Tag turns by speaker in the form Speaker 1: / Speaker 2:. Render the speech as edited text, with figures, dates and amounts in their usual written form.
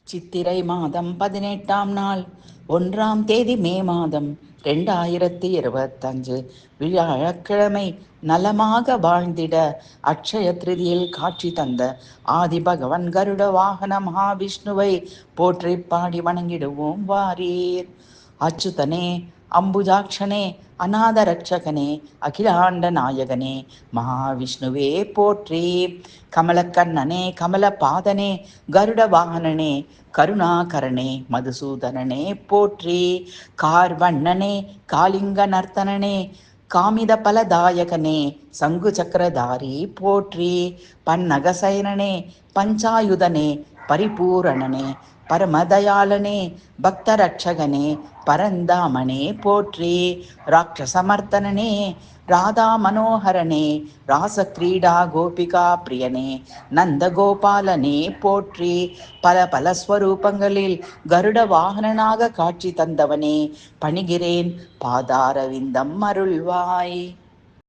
Speaker 1: சித்திரை மாதம் 18ஆம் நாள் 1ஆம் தேதி மே மாதம் 2025 வியாழக்கிழமை. நலமாக வாழ்ந்திட அட்சய திருதியில் காட்சி தந்த ஆதி பகவன் கருட வாகன மகாவிஷ்ணுவை போற்றி பாடி வணங்கிடுவோம் வாரீர். அச்சுதனே, அம்புஜாட்சனே, அநாத ரட்சகனே, அகிலாண்ட நாயகனே, மகாவிஷ்ணுவே போற்றி. கமலக்கண்ணனே, கமல பாதனே, கருட வாகனனே, கருணாகரனே, மதுசூதனனே போற்றி. கார்வண்ணனே, காளிங்க நர்த்தனனே, காமித பலதாயகனே, சங்கு சக்கரதாரி போற்றி. பன்னகசயனனே, பஞ்சாயுதனே, பரிபூரணனே, பரமதயாளனே, பக்தரட்சகனே, பரந்தாமனே போற்றி. ராட்சசமர்த்தனனே, ராதா மனோகரனே, ராசக்கிரீடா கோபிகா பிரியனே, நந்த கோபாலனே போற்றி. பல பல ஸ்வரூபங்களில் கருட வாகனனாக காட்சி தந்தவனே, பணிகிறேன் பாதாரவிந்தம் அருள்வாய்.